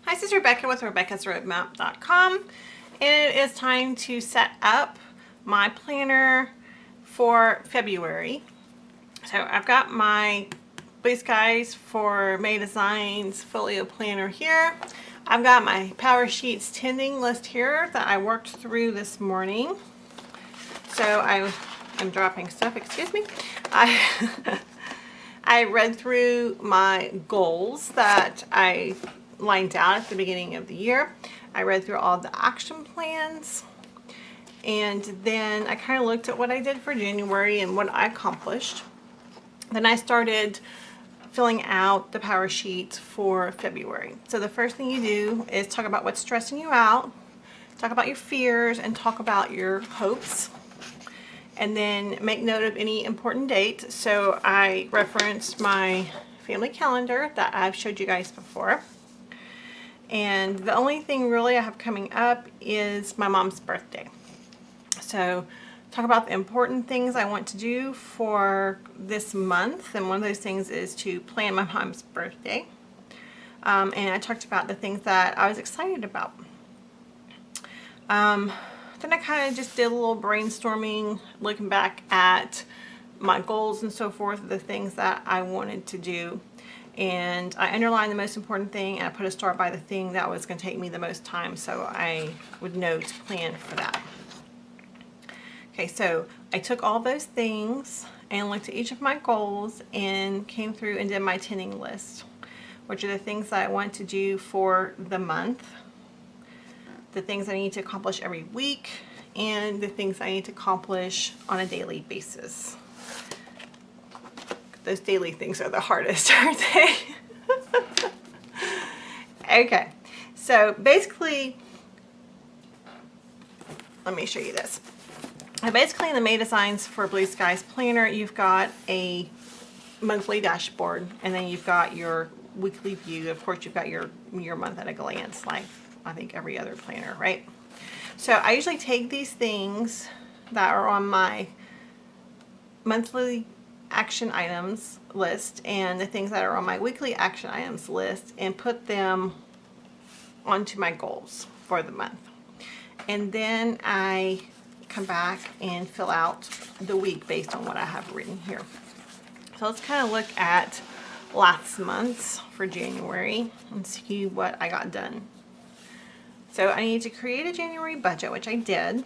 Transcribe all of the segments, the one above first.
Hi, this is Rebecca with RebeccasRoadmap.com, and it is time to set up my planner for February. So I've got my Blue Skies for May Designs folio planner here. I've got my Powersheets tinting list here that I worked through this morning. So I'm dropping stuff, excuse me. I read through my goals that I lined out at the beginning of the year. I read through all the action plans, and then I kind of looked at what I did for January and what I accomplished. Then I started filling out the power sheet for February. So the first thing you do is talk about what's stressing you out, talk about your fears, and talk about your hopes. And then make note of any important dates. So I referenced my family calendar that I've showed you guys before. And the only thing really I have coming up is my mom's birthday. So talk about the important things I want to do for this month. And one of those things is to plan my mom's birthday. And I talked about the things that I was excited about. Then I kind of just did a little brainstorming, looking back at my goals and so forth, the things that I wanted to do. And I underlined the most important thing, and I put a star by the thing that was going to take me the most time, so I would know to plan for that. Okay, so I took all those things and looked at each of my goals and came through and did my tinting list, which are the things that I want to do for the month, the things I need to accomplish every week, and the things I need to accomplish on a daily basis. Those daily things are the hardest, aren't they? Okay, so basically, let me show you this. Basically, in the May Designs for Blue Skies planner, you've got a monthly dashboard, and then you've got your weekly view. Of course, you've got your month at a glance, like I think every other planner, right? So I usually take these things that are on my monthly action items list and the things that are on my weekly action items list and put them onto my goals for the month. And then I come back and fill out the week based on what I have written here. So let's kind of look at last month's for January and see what I got done. So I need to create a January budget, which I did.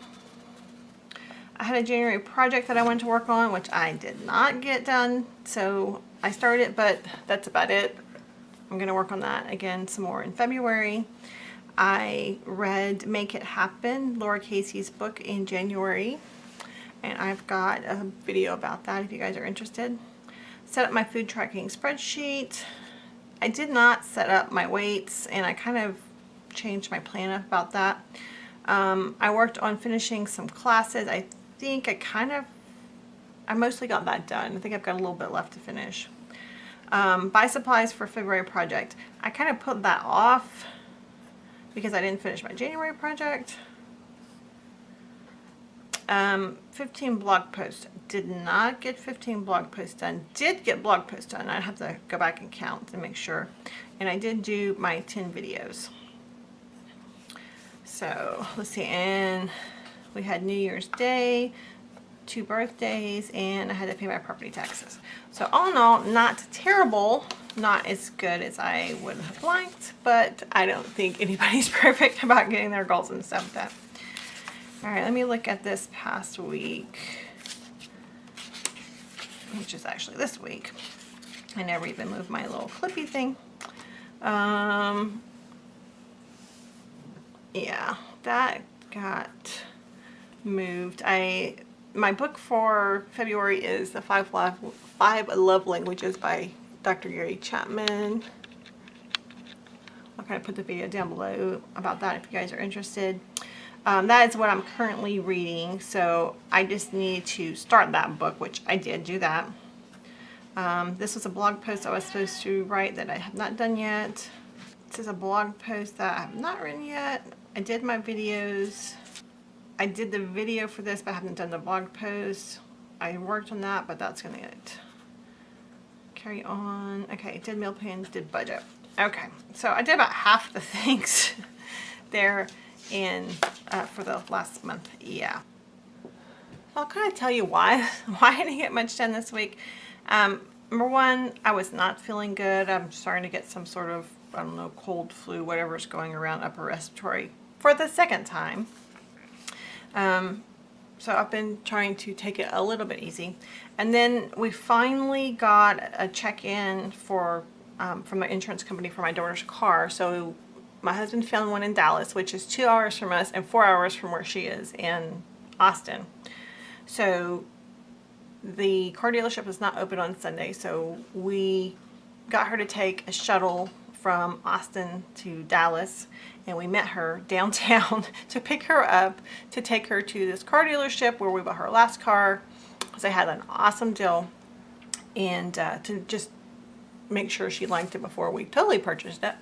I had a January project that I wanted to work on, which I did not get done. So I started, but that's about it. I'm going to work on that again some more in February. I read Make It Happen, Laura Casey's book, in January. And I've got a video about that if you guys are interested. Set up my food tracking spreadsheet. I did not set up my weights, and I kind of changed my plan up about that. I worked on finishing some classes. I think I mostly got that done. I think I've got a little bit left to finish. Buy supplies for February project. I kind of put that off because I didn't finish my January project. 15 blog posts. Did not get 15 blog posts done. Did get blog posts done. I'd have to go back and count to make sure. And I did do my 10 videos. So let's see, and we had New Year's Day, 2 birthdays, and I had to pay my property taxes. So all in all, not terrible, not as good as I would have liked, but I don't think anybody's perfect about getting their goals and stuff done. All right, let me look at this past week, which is actually this week. I never even moved my little clippy thing. Yeah, that got moved. My book for February is The 5 Love Languages by Dr. Gary Chapman. I'll kind of put the video down below about that if you guys are interested. That is what I'm currently reading, so I just need to start that book, which I did do that. This was a blog post I was supposed to write that I have not done yet. This is a blog post that I have not written yet. I did my videos. I did the video for this, but I haven't done the blog post. I worked on that, but that's going to carry on. Okay, did meal plans, did budget. Okay, so I did about half the things there for the last month. Yeah. I'll kind of tell you why I didn't get much done this week. Number one, I was not feeling good. I'm starting to get some sort of, I don't know, cold, flu, whatever's going around, upper respiratory for the second time. So I've been trying to take it a little bit easy. And then we finally got a check-in from my insurance company for my daughter's car. So my husband found one in Dallas, which is 2 hours from us and 4 hours from where she is in Austin. So the car dealership is not open on Sunday, so we got her to take a shuttle from Austin to Dallas, and we met her downtown to pick her up to take her to this car dealership where we bought her last car, because they had an awesome deal, and to just make sure she liked it before we totally purchased it.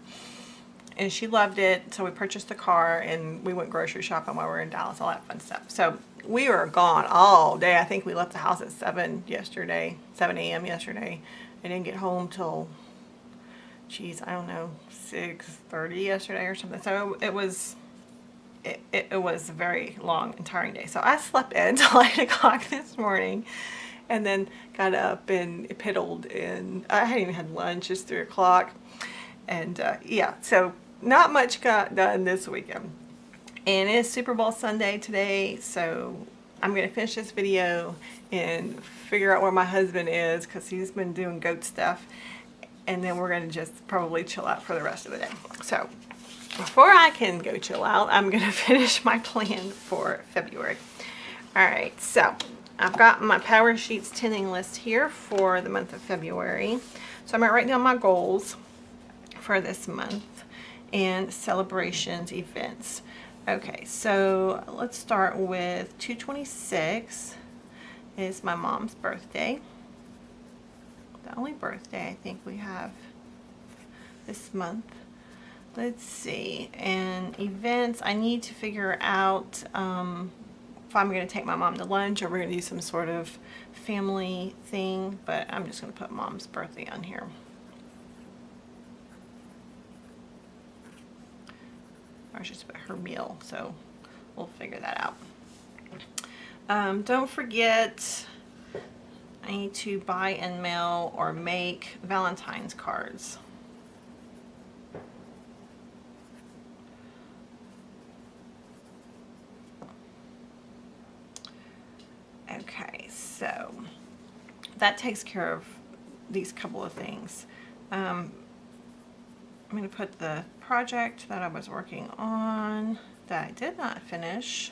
And she loved it, so we purchased the car and we went grocery shopping while we were in Dallas, all that fun stuff. So we were gone all day. I think we left the house at 7 a.m. yesterday. I didn't get home till, geez, I don't know, 6:30 yesterday or something. So it was a very long and tiring day. So I slept in until 8 o'clock this morning, and then got up and piddled, and I hadn't even had lunch. It's 3 o'clock. And yeah, so not much got done this weekend. And it's Super Bowl Sunday today, so I'm going to finish this video and figure out where my husband is, because he's been doing goat stuff. And then we're going to just probably chill out for the rest of the day. So before I can go chill out, I'm going to finish my plan for February. Alright, so I've got my Powersheets tinning list here for the month of February. So I'm going to write down my goals for this month and celebrations, events. Okay, so let's start with 2/26 is my mom's birthday. The only birthday I think we have this month. Let's see, and events, I need to figure out if I'm going to take my mom to lunch or we're going to do some sort of family thing, but I'm just going to put mom's birthday on here. Or just put her meal, so we'll figure that out. Don't forget, I need to buy and mail or make Valentine's cards. Okay, so that takes care of these couple of things. I'm going to put the project that I was working on that I did not finish.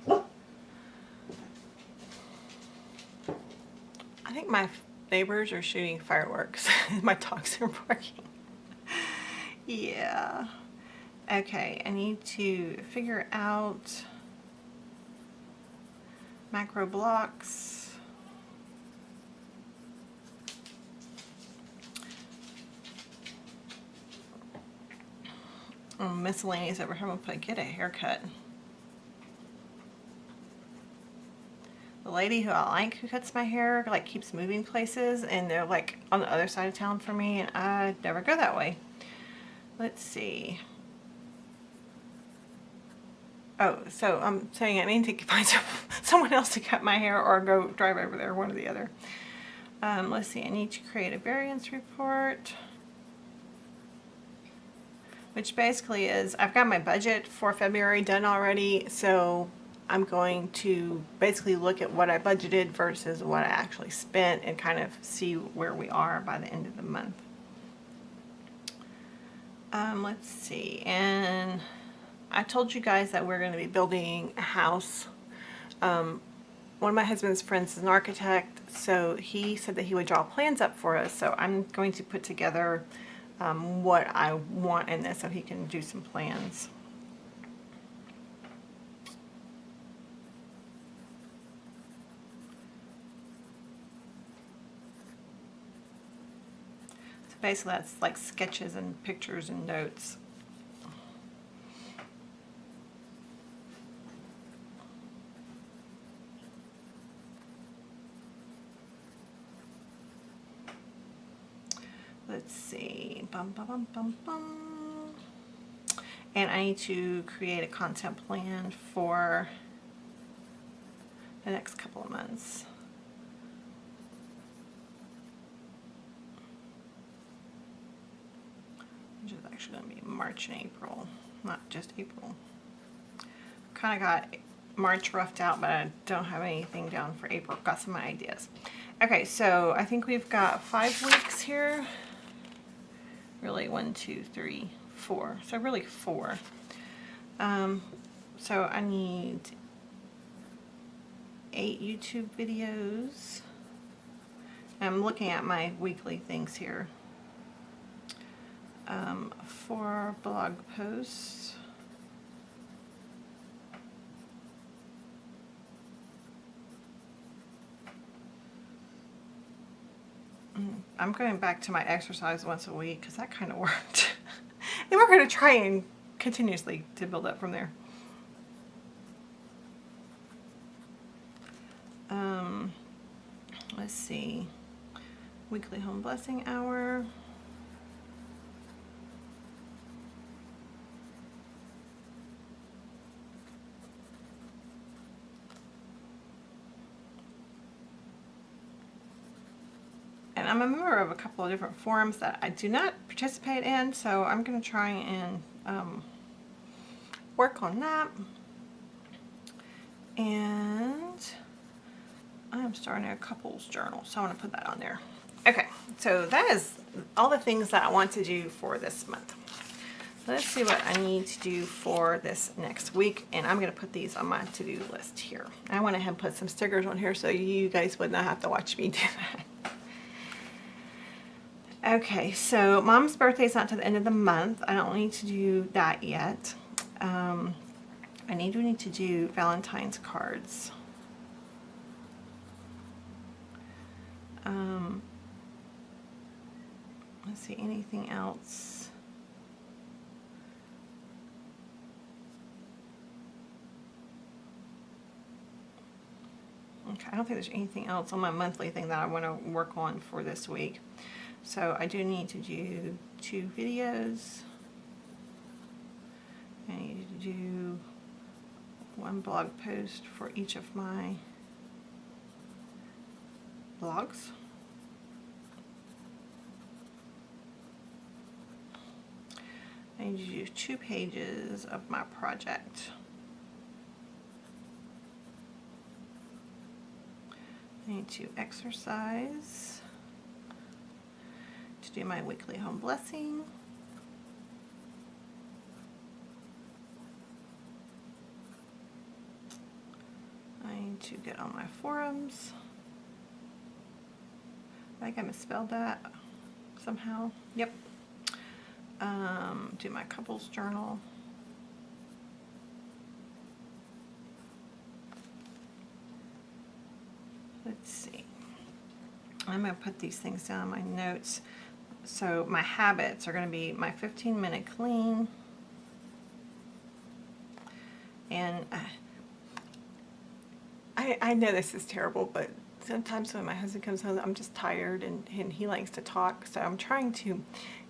I think my neighbors are shooting fireworks. My dogs are barking. Yeah. Okay, I need to figure out macro blocks. Miscellaneous over here. I'm gonna put get a haircut. The lady who I like who cuts my hair like keeps moving places, and they're like on the other side of town for me, and I never go that way. Let's see. Oh, so I'm saying I need to find someone else to cut my hair or go drive over there, one or the other. Let's see, I need to create a variance report, which basically is, I've got my budget for February done already, so I'm going to basically look at what I budgeted versus what I actually spent and kind of see where we are by the end of the month. Let's see, and I told you guys that we're going to be building a house. One of my husband's friends is an architect, so he said that he would draw plans up for us, so I'm going to put together what I want in this so he can do some plans. So basically that's like sketches and pictures and notes. let's see, bum, bum, bum, bum, bum. And I need to create a content plan for the next couple of months. Which is actually going to be March and April, not just April. Kind of got March roughed out, but I don't have anything down for April. Got some ideas. Okay, so I think we've got 5 weeks here. Really 1, 2, 3, 4. So really 4. So I need 8 YouTube videos. I'm looking at my weekly things here. 4 blog posts. I'm going back to my exercise once a week because that kind of worked. And we're going to try and continuously to build up from there. Let's see. Weekly home blessing hour. And I'm a member of a couple of different forums that I do not participate in, so I'm going to try and work on that. And I'm starting a couples journal, so I want to put that on there. Okay, so that is all the things that I want to do for this month. Let's see what I need to do for this next week, and I'm going to put these on my to-do list here. I went ahead and put some stickers on here so you guys would not have to watch me do that. Okay, so Mom's birthday is not to the end of the month. I don't need to do that yet. I need to do Valentine's cards. Let's see, anything else? Okay, I don't think there's anything else on my monthly thing that I want to work on for this week. So I do need to do 2 videos. I need to do 1 blog post for each of my blogs. I need to do 2 pages of my project. I need to exercise to do my weekly home blessing. I need to get on my forums. I think I misspelled that somehow. Yep. Do my couples journal. Let's see. I'm going to put these things down in my notes. So my habits are going to be my 15-minute clean. And I know this is terrible, but sometimes when my husband comes home, I'm just tired and he likes to talk. So I'm trying to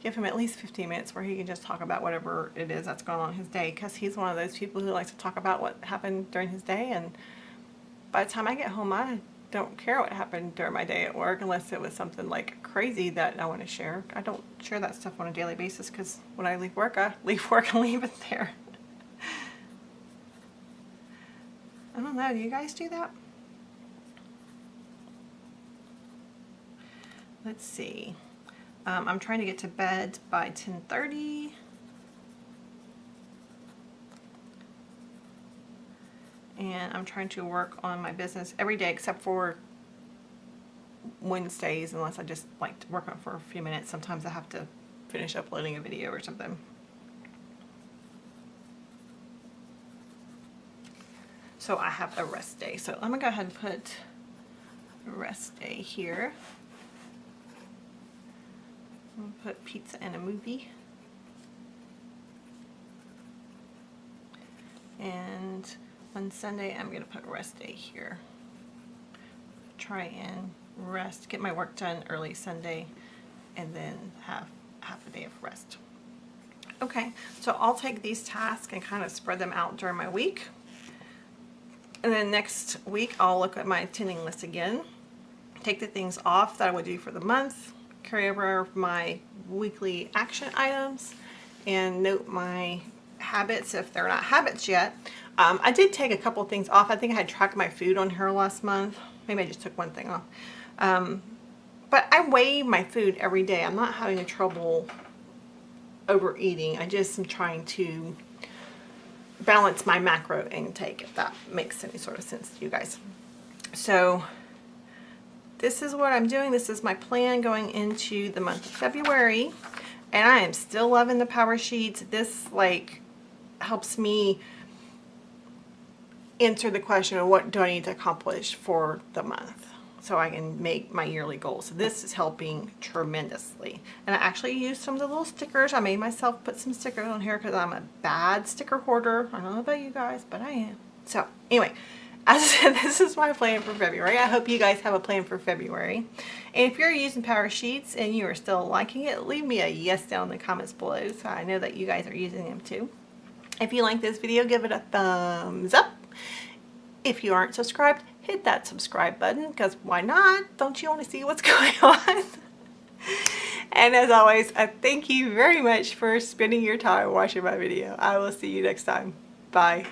give him at least 15 minutes where he can just talk about whatever it is that's going on in his day, because he's one of those people who likes to talk about what happened during his day. And by the time I get home, I don't care what happened during my day at work unless it was something like crazy that I want to share. I don't share that stuff on a daily basis because when I leave work and leave it there. I don't know, do you guys do that? Let's see. I'm trying to get to bed by 10:30. And I'm trying to work on my business every day except for Wednesdays, unless I just like to work on it for a few minutes. Sometimes I have to finish uploading a video or something. So I have a rest day. So I'm gonna go ahead and put a rest day here. I'm gonna put pizza and a movie. And on Sunday, I'm going to put rest day here. Try and rest, get my work done early Sunday, and then have half a day of rest. Okay, so I'll take these tasks and kind of spread them out during my week. And then next week, I'll look at my attending list again, take the things off that I would do for the month, carry over my weekly action items, and note my habits if they're not habits yet. I did take a couple things off. I think I had tracked my food on here last month. Maybe I just took one thing off. But I weigh my food every day. I'm not having trouble overeating. I just am trying to balance my macro intake, if that makes any sort of sense to you guys. So this is what I'm doing. This is my plan going into the month of February, and I am still loving the power sheets. This like helps me answer the question of what do I need to accomplish for the month so I can make my yearly goals. So this is helping tremendously. And I actually used some of the little stickers. I made myself put some stickers on here because I'm a bad sticker hoarder. I don't know about you guys, but I am. So anyway, as I said, this is my plan for February. I hope you guys have a plan for February. And if you're using Power Sheets and you are still liking it, leave me a yes down in the comments below so I know that you guys are using them too. If you like this video, give it a thumbs up. If you aren't subscribed, hit that subscribe button, because why not? Don't you want to see what's going on? And as always, I thank you very much for spending your time watching my video. I will see you next time. Bye.